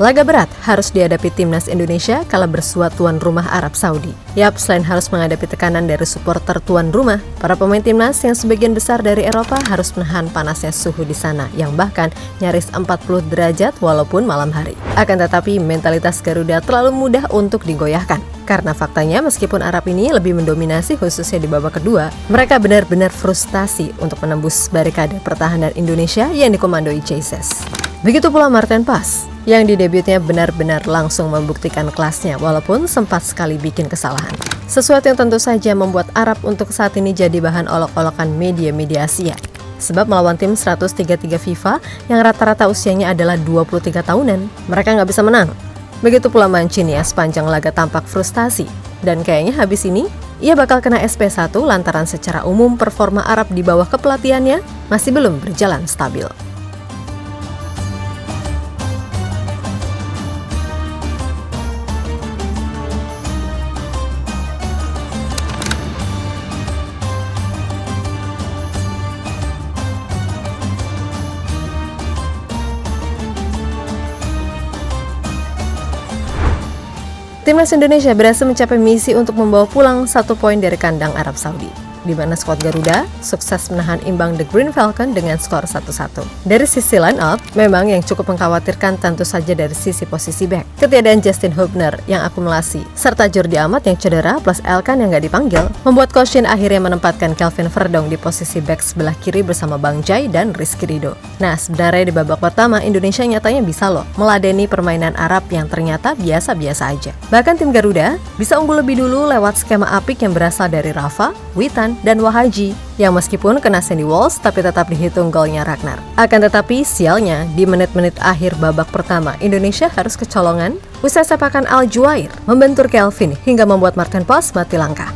Laga berat harus dihadapi timnas Indonesia kala bersua tuan rumah Arab Saudi. Yap, selain harus menghadapi tekanan dari supporter tuan rumah, para pemain timnas yang sebagian besar dari Eropa harus menahan panasnya suhu di sana yang bahkan nyaris 40 derajat walaupun malam hari. Akan tetapi mentalitas Garuda terlalu mudah untuk digoyahkan. Karena faktanya meskipun Arab ini lebih mendominasi khususnya di babak kedua, mereka benar-benar frustasi untuk menembus barikade pertahanan Indonesia yang dikomandoi Jesus. Begitu pula Maarten Pas, yang di debutnya benar-benar langsung membuktikan kelasnya walaupun sempat sekali bikin kesalahan. Sesuatu yang tentu saja membuat Arab untuk saat ini jadi bahan olok-olokan media-media Asia. Sebab melawan tim 133 FIFA yang rata-rata usianya adalah 23 tahunan, mereka nggak bisa menang. Begitu pula Mancini ya, sepanjang laga tampak frustasi. Dan kayaknya habis ini, ia bakal kena SP1 lantaran secara umum performa Arab di bawah kepelatihannya masih belum berjalan stabil. Timnas Indonesia berhasil mencapai misi untuk membawa pulang 1 poin dari kandang Arab Saudi, di mana skuad Garuda sukses menahan imbang The Green Falcon dengan skor 1-1. Dari sisi line up, memang yang cukup mengkhawatirkan tentu saja dari sisi posisi back. Ketiadaan Justin Hubner yang akumulasi, serta Jordi Amat yang cedera plus Elkan yang nggak dipanggil, membuat Coach Shin akhirnya menempatkan Kelvin Verdong di posisi back sebelah kiri bersama Bang Jai dan Rizky Ridho. Nah, sebenarnya di babak pertama, Indonesia nyatanya bisa loh meladeni permainan Arab yang ternyata biasa-biasa aja. Bahkan tim Garuda bisa unggul lebih dulu lewat skema apik yang berasal dari Rafa, Witan, dan Wahaji, yang meskipun kena Sandy Walsh tapi tetap dihitung golnya Ragnar. Akan tetapi sialnya, di menit-menit akhir babak pertama, Indonesia harus kecolongan usai sepakan Al Juwair membentur Kelvin hingga membuat Maarten Pas mati langkah.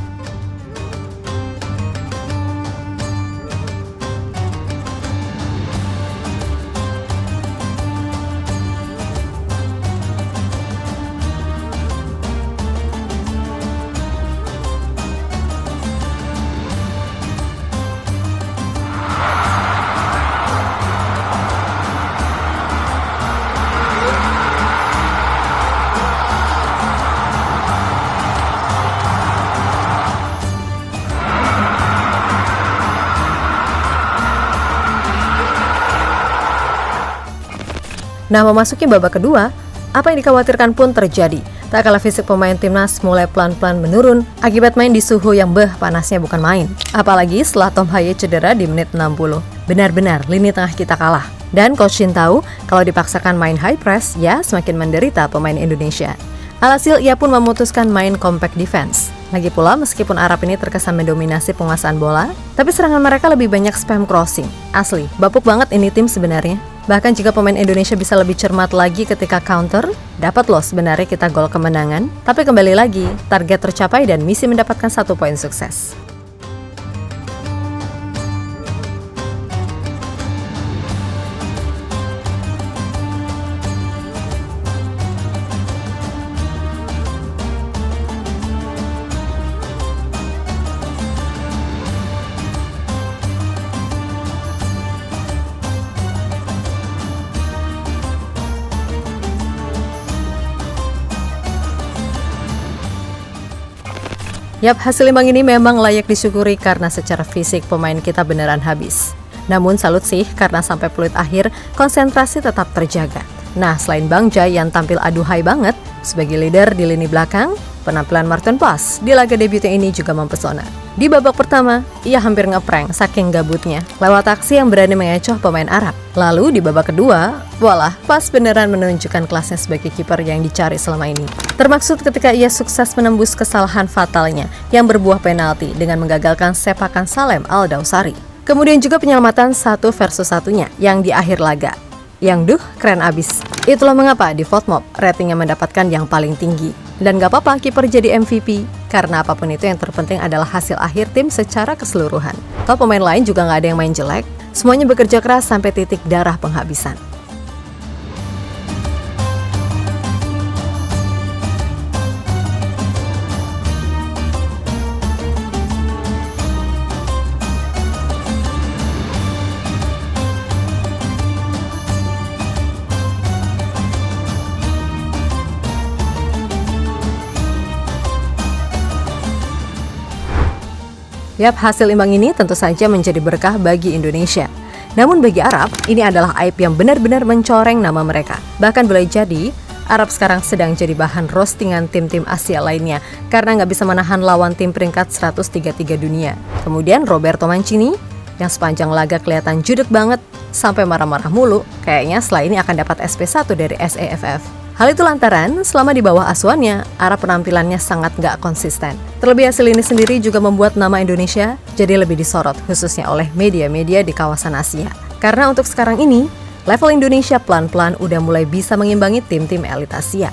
Nah, memasuki babak kedua, apa yang dikhawatirkan pun terjadi. Tak kalah fisik pemain timnas mulai pelan-pelan menurun akibat main di suhu yang panasnya bukan main. Apalagi setelah Tom Haye cedera di menit 60. Benar-benar lini tengah kita kalah. Dan Coach Shin tahu kalau dipaksakan main high press, ya semakin menderita pemain Indonesia. Alhasil ia pun memutuskan main compact defense. Lagi pula meskipun Arab ini terkesan mendominasi penguasaan bola, tapi serangan mereka lebih banyak spam crossing. Asli, bapuk banget ini tim sebenarnya. Bahkan jika pemain Indonesia bisa lebih cermat lagi ketika counter, dapat loh sebenarnya kita gol kemenangan. Tapi kembali lagi, target tercapai dan misi mendapatkan 1 poin sukses. Yap, hasil imbang ini memang layak disyukuri karena secara fisik pemain kita beneran habis. Namun salut sih karena sampai peluit akhir konsentrasi tetap terjaga. Nah, selain Bang Jai yang tampil aduhai banget sebagai leader di lini belakang, penampilan Maarten Pas di laga debutnya ini juga mempesona. Di babak pertama, ia hampir ngeprank saking gabutnya lewat aksi yang berani mengecoh pemain Arab. Lalu di babak kedua, walah, Pas beneran menunjukkan kelasnya sebagai kiper yang dicari selama ini. Termaksud ketika ia sukses menembus kesalahan fatalnya yang berbuah penalti dengan menggagalkan sepakan Salem Al-Dawsari. Kemudian juga penyelamatan 1 versus 1-nya yang di akhir laga. Yang keren abis. Itulah mengapa di Vote-Mob ratingnya mendapatkan yang paling tinggi. Dan gak apa-apa kiper jadi MVP, karena apapun itu yang terpenting adalah hasil akhir tim secara keseluruhan. Toh pemain lain juga gak ada yang main jelek, semuanya bekerja keras sampai titik darah penghabisan. Yap, hasil imbang ini tentu saja menjadi berkah bagi Indonesia. Namun bagi Arab, ini adalah aib yang benar-benar mencoreng nama mereka. Bahkan boleh jadi, Arab sekarang sedang jadi bahan roastingan tim-tim Asia lainnya karena nggak bisa menahan lawan tim peringkat 133 dunia. Kemudian Roberto Mancini, yang sepanjang laga kelihatan judek banget, sampai marah-marah mulu, kayaknya setelah ini akan dapat SP1 dari SAFF. Hal itu lantaran, selama di bawah asuhannya, Arab penampilannya sangat nggak konsisten. Terlebih hasil ini sendiri juga membuat nama Indonesia jadi lebih disorot, khususnya oleh media-media di kawasan Asia. Karena untuk sekarang ini, level Indonesia pelan-pelan udah mulai bisa mengimbangi tim-tim elit Asia.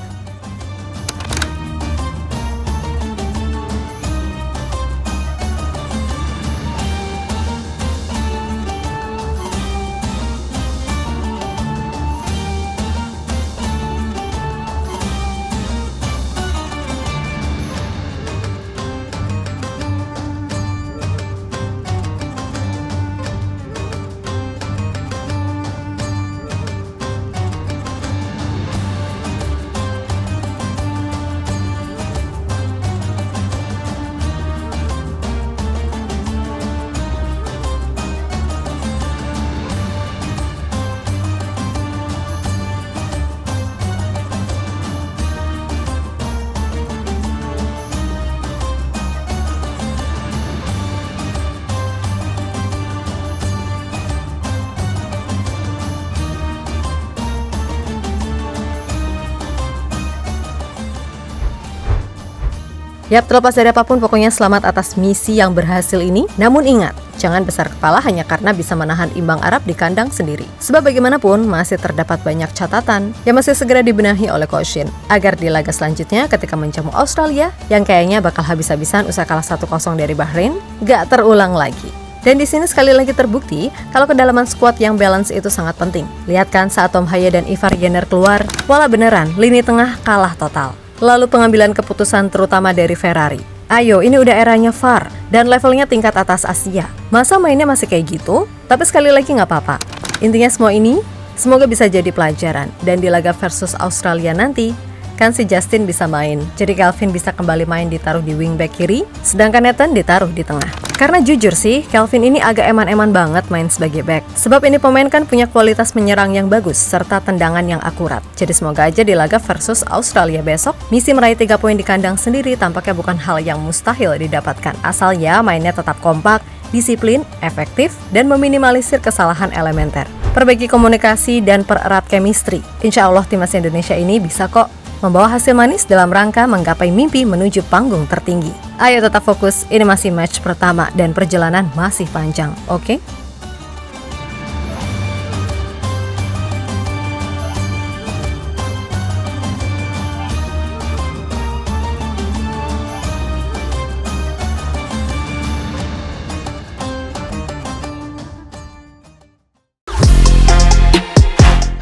Yap, terlepas dari apapun, pokoknya selamat atas misi yang berhasil ini. Namun ingat, jangan besar kepala hanya karena bisa menahan imbang Arab di kandang sendiri. Sebab bagaimanapun, masih terdapat banyak catatan yang masih segera dibenahi oleh Coach Shin, agar di laga selanjutnya ketika menjamu Australia, yang kayaknya bakal habis-habisan usai kalah 1-0 dari Bahrain, gak terulang lagi. Dan di sini sekali lagi terbukti kalau kedalaman skuad yang balance itu sangat penting. Lihat kan saat Tom Haya dan Ivar Jenner keluar, wala beneran, lini tengah kalah total. Lalu pengambilan keputusan terutama dari Ferrari. Ayo, ini udah eranya VAR dan levelnya tingkat atas Asia. Masa mainnya masih kayak gitu? Tapi sekali lagi nggak apa-apa. Intinya semua ini semoga bisa jadi pelajaran. Dan di laga versus Australia nanti, kan si Justin bisa main. Jadi Calvin bisa kembali main ditaruh di wingback kiri, sedangkan Nathan ditaruh di tengah. Karena jujur sih, Calvin ini agak eman-eman banget main sebagai back. Sebab ini pemain kan punya kualitas menyerang yang bagus, serta tendangan yang akurat. Jadi semoga aja di laga versus Australia besok, misi meraih 3 poin di kandang sendiri tampaknya bukan hal yang mustahil didapatkan. Asal ya mainnya tetap kompak, disiplin, efektif, dan meminimalisir kesalahan elementer. Perbaiki komunikasi dan pererat chemistry. Insya Allah timnas Indonesia ini bisa kok membawa hasil manis dalam rangka menggapai mimpi menuju panggung tertinggi. Ayo tetap fokus, ini masih match pertama dan perjalanan masih panjang, oke?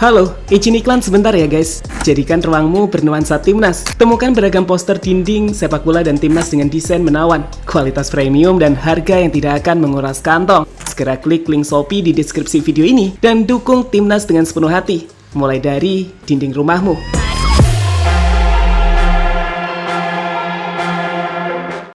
Halo, izin iklan sebentar ya guys. Jadikan ruangmu bernuansa timnas. Temukan beragam poster dinding, sepak bola dan timnas dengan desain menawan, kualitas premium dan harga yang tidak akan menguras kantong. Segera klik link Shopee di deskripsi video ini dan dukung timnas dengan sepenuh hati. Mulai dari dinding rumahmu.